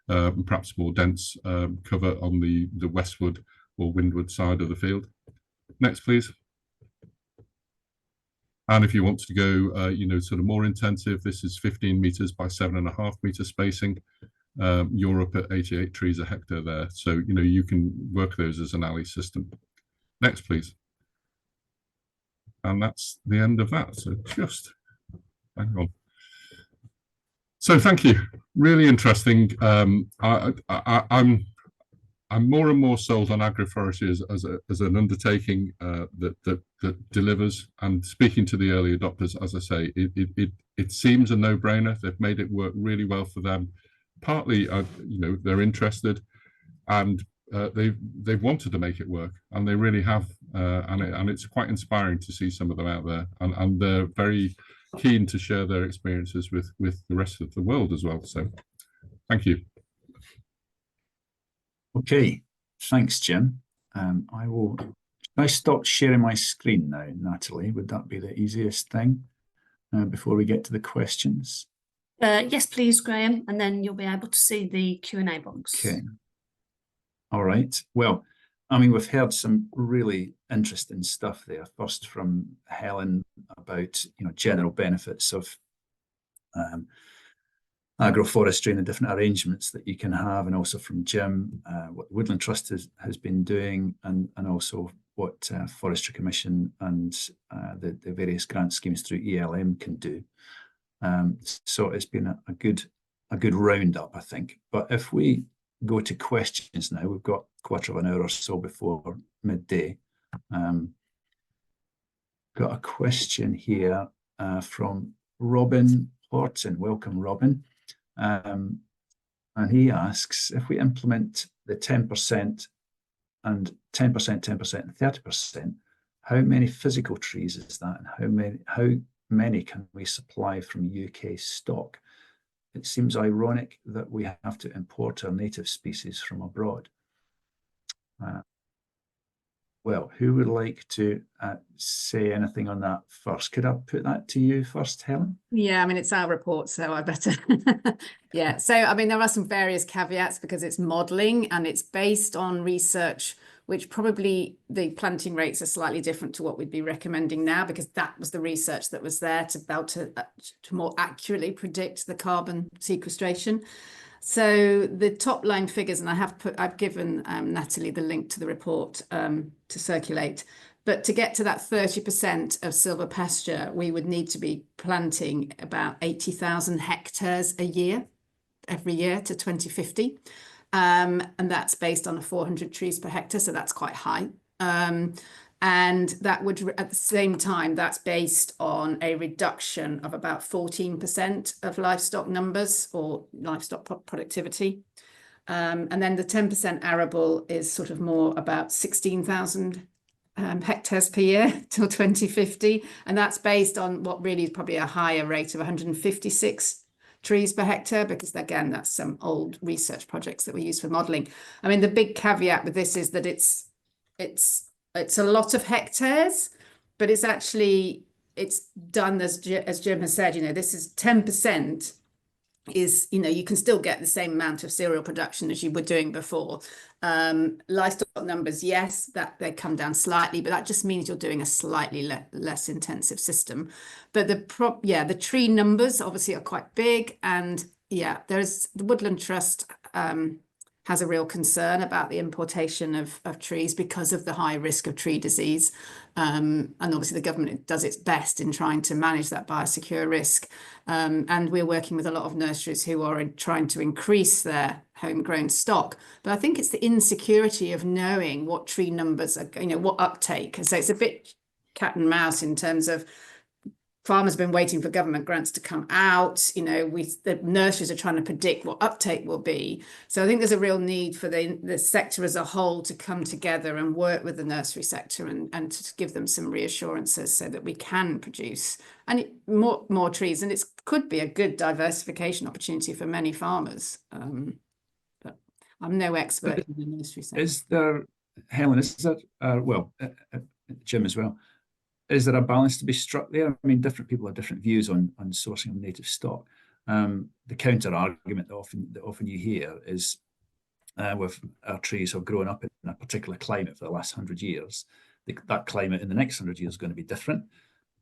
Perhaps more dense cover on the westward or windward side of the field. Next, please. And if you want to go, you know, sort of more intensive, this is 15 meters by 7.5 meter spacing. You're up at 88 trees a hectare there. So, you know, you can work those as an alley system. Next, please. And that's the end of that. So just hang on. So thank you. Really interesting. I'm more and more sold on agroforestry as an undertaking that delivers. And speaking to the early adopters, as I say, it seems a no-brainer. They've made it work really well for them. Partly, you know, they're interested, and they've wanted to make it work, and they really have. And it's quite inspiring to see some of them out there, and they're very keen to share their experiences with the rest of the world as well. So thank you. Okay, thanks, Jim. I stop sharing my screen now, Natalie? Would that be the easiest thing before we get to the questions? Yes, please, Graham, and then you'll be able to see the Q&A box. Okay. All right. Well, I mean, we've heard some really interesting stuff there. First from Helen about, you know, general benefits of agroforestry and the different arrangements that you can have, and also from Jim what Woodland Trust has been doing, and also what Forestry Commission and the various grant schemes through ELM can do. So it's been a good roundup, I think. But if we go to questions now, we've got a quarter of an hour or so before midday. Got a question here from Robin Horton. Welcome, Robin. And he asks, if we implement the 10% and 10%, 10% and 30%, how many physical trees is that, and how many can we supply from UK stock? It seems ironic that we have to import our native species from abroad. well. Who would like to say anything on that first? Could I put that to you first, Helen? Yeah, I mean, it's our report, so I better. Yeah, so I mean, there are some various caveats because it's modelling and it's based on research, which probably the planting rates are slightly different to what we'd be recommending now, because that was the research that was there to be able to more accurately predict the carbon sequestration. So the top line figures, and I've given Natalie the link to the report to circulate. But to get to that 30% of silver pasture, we would need to be planting about 80,000 hectares a year, every year to 2050. And that's based on 400 trees per hectare, so that's quite high. And that would, at the same time, that's based on a reduction of about 14% of livestock numbers or livestock productivity. And then the 10% arable is sort of more about 16,000 hectares per year till 2050. And that's based on what really is probably a higher rate of 156 trees per hectare, because again, that's some old research projects that we use for modelling. I mean, the big caveat with this is that it's a lot of hectares, but it's done as Jim has said, this is 10% is, you can still get the same amount of cereal production as you were doing before. Livestock numbers, yes, that they come down slightly, but that just means you're doing a slightly less intensive system. But the tree numbers obviously are quite big, and there's the Woodland Trust has a real concern about the importation of trees because of the high risk of tree disease. And obviously the government does its best in trying to manage that biosecure risk. And we're working with a lot of nurseries who are trying to increase their homegrown stock. But I think it's the insecurity of knowing what tree numbers are, what uptake. So it's a bit cat and mouse in terms of farmers have been waiting for government grants to come out. The nurseries are trying to predict what uptake will be. So I think there's a real need for the sector as a whole to come together and work with the nursery sector and to give them some reassurances so that we can produce more trees. And it could be a good diversification opportunity for many farmers. But I'm no expert in the nursery sector. Is there, Helen, Jim as well, is there a balance to be struck there? I mean, different people have different views on sourcing of native stock. The counter argument that often you hear is with our trees have grown up in a particular climate for the last 100 years. That climate in the next 100 years is going to be different.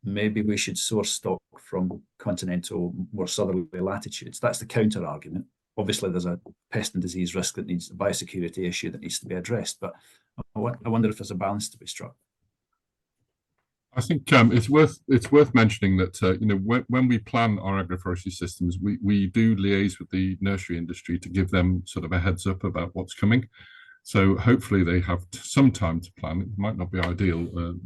Maybe we should source stock from continental, more southerly latitudes. That's the counter argument. Obviously, there's a pest and disease risk that needs a biosecurity issue that needs to be addressed. But I wonder if there's a balance to be struck. I think it's worth mentioning that when we plan our agroforestry systems, we do liaise with the nursery industry to give them sort of a heads up about what's coming. So hopefully they have some time to plan. It might not be ideal.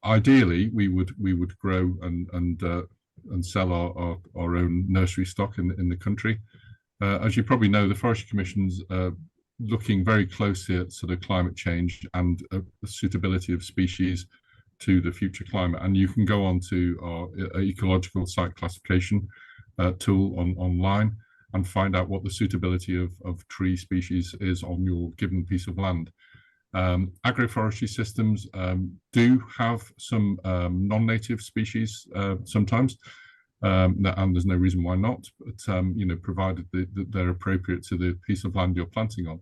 Ideally, we would grow and sell our own nursery stock in the country. As you probably know, the Forestry Commission's looking very closely at sort of climate change and the suitability of species to the future climate. And you can go on to our ecological site classification tool online and find out what the suitability of tree species is on your given piece of land. Agroforestry systems do have some non-native species sometimes, and there's no reason why not, but provided that they're appropriate to the piece of land you're planting on.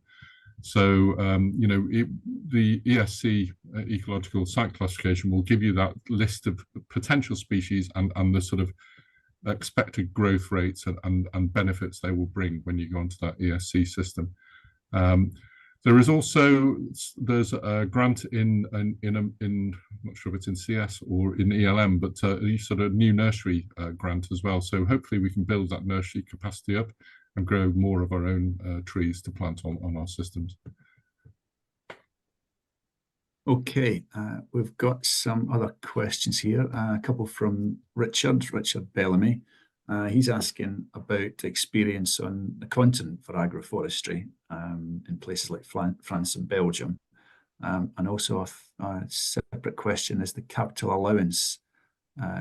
So the ESC ecological site classification will give you that list of potential species and the sort of expected growth rates and benefits they will bring when you go into that ESC system. There's a grant in I'm not sure if it's in CS or in ELM, but a sort of new nursery grant as well. So hopefully we can build that nursery capacity up and grow more of our own trees to plant on our systems. Okay, we've got some other questions here. A couple from Richard Bellamy. He's asking about experience on the continent for agroforestry in places like France and Belgium. And also a separate question, is the capital allowance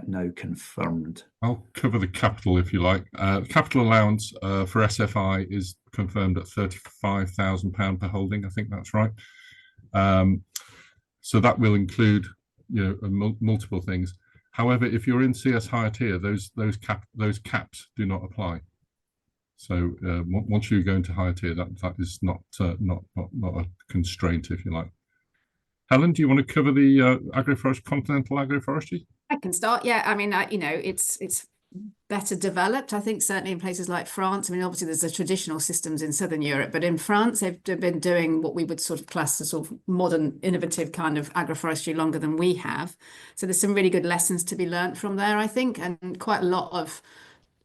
now confirmed? I'll cover the capital if you like. Capital allowance for SFI is confirmed at £35,000 per holding. I think that's right. So that will include, multiple things. However, if you're in CS Higher Tier, those caps do not apply. So once you go into Higher Tier, that is not a constraint, if you like. Helen, do you want to cover the continental agroforestry? I can start. Yeah, I mean, it's better developed, I think, certainly in places like France. I mean, obviously there's the traditional systems in Southern Europe, but in France they've been doing what we would sort of class as sort of modern, innovative kind of agroforestry longer than we have. So there's some really good lessons to be learnt from there, I think, and quite a lot of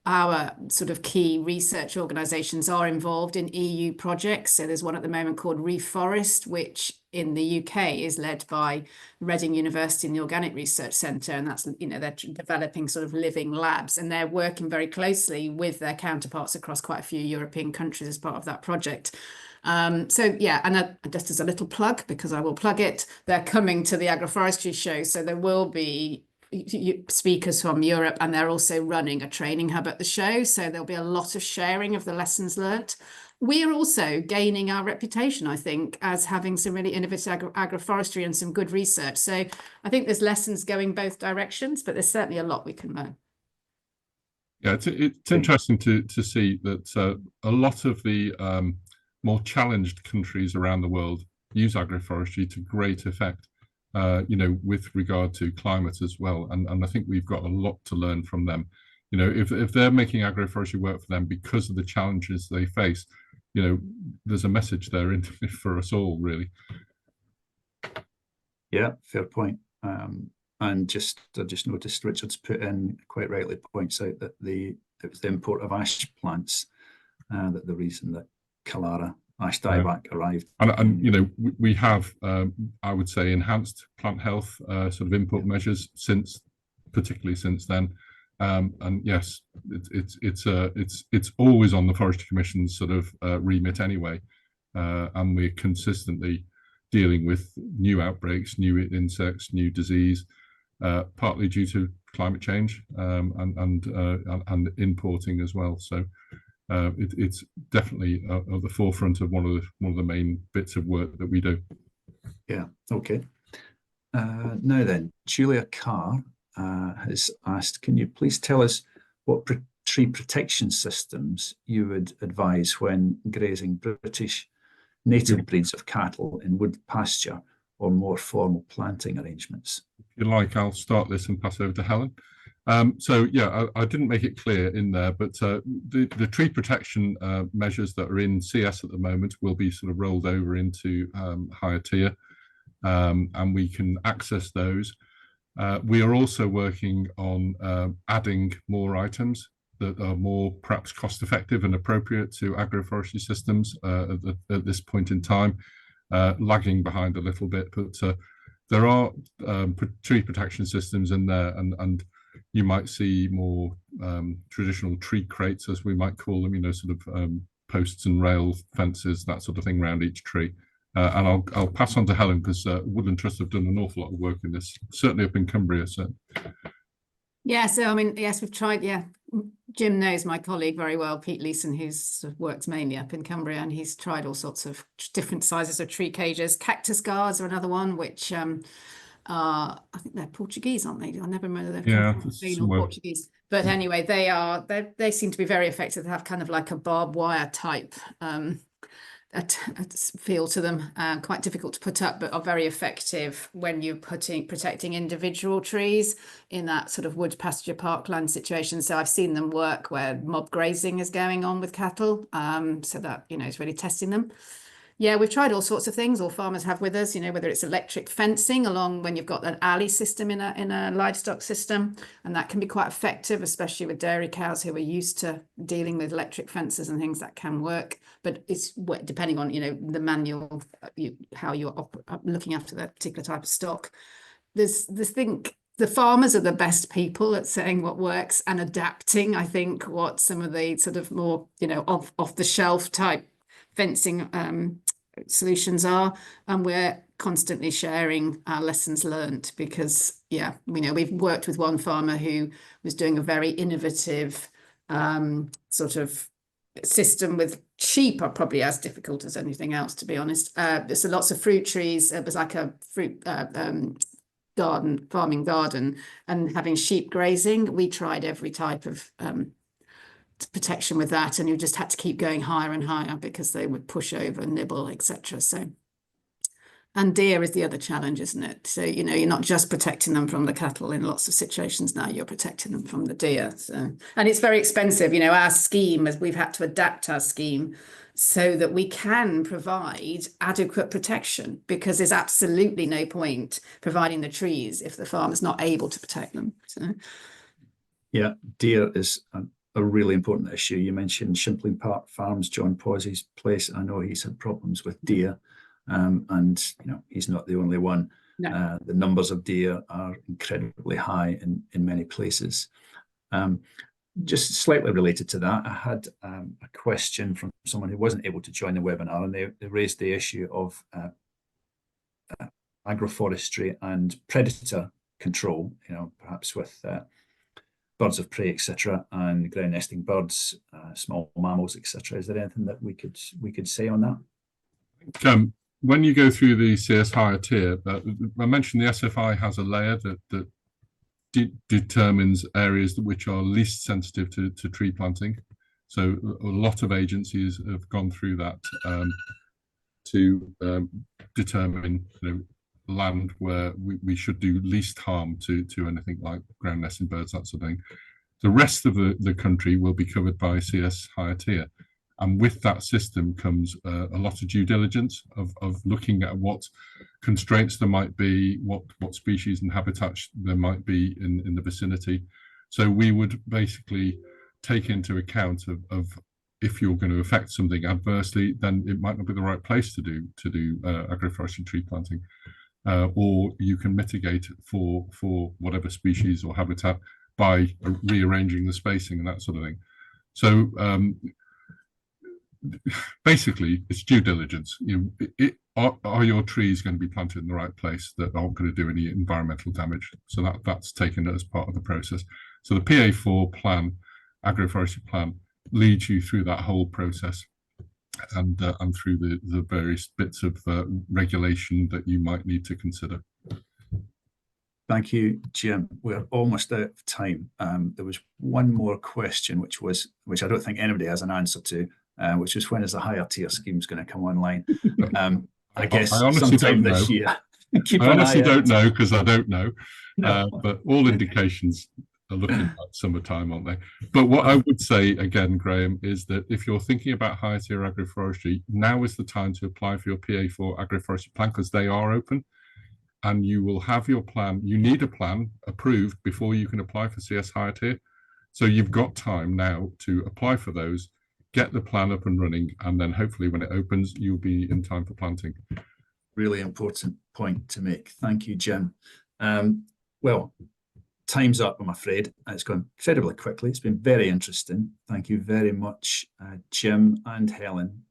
our sort of key research organisations are involved in EU projects. So there's one at the moment called Reforest, which in the UK is led by Reading University and the Organic Research Centre, and that's, they're developing sort of living labs, and they're working very closely with their counterparts across quite a few European countries as part of that project. So yeah, and just as a little plug, because I will plug it, they're coming to the agroforestry show, so there will be speakers from Europe, and they're also running a training hub at the show, so there'll be a lot of sharing of the lessons learnt. We are also gaining our reputation, I think, as having some really innovative agroforestry and some good research. So I think there's lessons going both directions, but there's certainly a lot we can learn. Yeah, it's interesting to see that a lot of the more challenged countries around the world use agroforestry to great effect. With regard to climate as well, and I think we've got a lot to learn from them. If they're making agroforestry work for them because of the challenges they face, there's a message there in for us all, really. Yeah, fair point. And I just noticed Richard's put in, quite rightly points out that it was the import of ash plants that the reason that CLA ash dieback arrived. And we have, I would say, enhanced plant health sort of input measures particularly since then. And yes, it's always on the Forestry Commission's sort of remit anyway, and we're consistently dealing with new outbreaks, new insects, new disease, partly due to climate change and importing as well. So it's definitely at the forefront of one of the main bits of work that we do. Yeah. Okay. Now then, Julia Carr has asked, can you please tell us what tree protection systems you would advise when grazing British native breeds of cattle in wood pasture or more formal planting arrangements? If you like, I'll start this and pass over to Helen. So yeah, I didn't make it clear in there, but the tree protection measures that are in CS at the moment will be sort of rolled over into Higher Tier, and we can access those. We are also working on adding more items that are more perhaps cost effective and appropriate to agroforestry systems at this point in time, lagging behind a little bit, but there are tree protection systems in there, and you might see more traditional tree crates, as we might call them, sort of posts and rail fences, that sort of thing around each tree. And I'll pass on to Helen, because Woodland Trust have done an awful lot of work in this, certainly up in Cumbria. So. Yeah, so I mean, yes, we've tried. Yeah, Jim knows my colleague very well, Pete Leeson, who's sort of worked mainly up in Cumbria, and he's tried all sorts of different sizes of tree cages. Cactus guards are another one, which I think they're Portuguese, aren't they? I never remember they're from Spain or Portuguese. But anyway, they seem to be very effective. They have kind of like a barbed wire type a feel to them, quite difficult to put up, but are very effective when you're protecting individual trees in that sort of wood pasture parkland situation. So I've seen them work where mob grazing is going on with cattle, so that is really testing them. Yeah, we've tried all sorts of things. All farmers have with us, whether it's electric fencing along when you've got an alley system in a livestock system, and that can be quite effective, especially with dairy cows who are used to dealing with electric fences and things. That can work, but it's depending on the manual, how you're looking after that particular type of stock. There's think the farmers are the best people at saying what works and adapting, I think, what some of the sort of more off the shelf type fencing solutions are, and we're constantly sharing our lessons learned, because we've worked with one farmer who was doing a very innovative sort of system with Sheep are probably as difficult as anything else, to be honest. There's lots of fruit trees. It was like a fruit farming garden, and having sheep grazing. We tried every type of protection with that, and you just had to keep going higher and higher because they would push over, nibble, etc. So, and deer is the other challenge, isn't it? So, you know, you're not just protecting them from the cattle in lots of situations now, you're protecting them from the deer. So, and it's very expensive. You know, our scheme, as we've had to adapt our scheme so that we can provide adequate protection, because there's absolutely no point providing the trees if the farmer's not able to protect them. So, yeah, deer is a really important issue. You mentioned Shimpling Park Farms, John Pawsey's place. I know he's had problems with deer. And you know, he's not the only one. No. The numbers of deer are incredibly high in many places. Just slightly related to that, I had a question from someone who wasn't able to join the webinar, and they raised the issue of agroforestry and predator control, you know, perhaps with birds of prey, etc., and ground nesting birds, small mammals, etc. Is there anything that we could say on that? When you go through the CS Higher Tier, I mentioned the SFI has a layer that determines areas which are least sensitive to tree planting. So a lot of agencies have gone through that to determine, you know, land where we should do least harm to anything like ground nesting birds, that sort of thing. The rest of the country will be covered by CS Higher Tier. And with that system comes a lot of due diligence of looking at what constraints there might be, what species and habitats there might be in the vicinity. So we would basically take into account of if you're going to affect something adversely, then it might not be the right place to do agroforestry tree planting, or you can mitigate for whatever species or habitat by rearranging the spacing and that sort of thing. So basically, it's due diligence. You know, are your trees going to be planted in the right place that aren't going to do any environmental damage? So that's taken as part of the process. So the PA4 plan, agroforestry plan, leads you through that whole process, and through the various bits of regulation that you might need to consider. Thank you, Jim. We're almost out of time. There was one more question, which I don't think anybody has an answer to, which is, when is the higher tier schemes going to come online? I guess I honestly sometime don't this know. year. I honestly don't know, because I don't know. No. But all indications are looking at summertime, aren't they? But what I would say again, Graham, is that if you're thinking about higher tier agroforestry, now is the time to apply for your PA4 agroforestry plan, because they are open. And you will have your plan. You need a plan approved before you can apply for CS Higher Tier. So you've got time now to apply for those, get the plan up and running, and then hopefully when it opens, you'll be in time for planting. Really important point to make. Thank you, Jim. Well, time's up, I'm afraid. It's gone incredibly quickly. It's been very interesting. Thank you very much, Jim and Helen,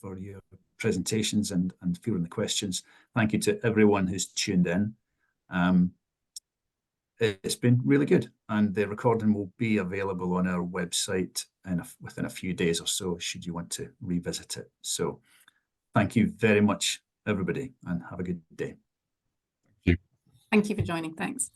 for your presentations and fielding the questions. Thank you to everyone who's tuned in. It's been really good, and the recording will be available on our website within a few days or so, should you want to revisit it. So thank you very much, everybody, and have a good day. Thank you. Thank you for joining. Thanks.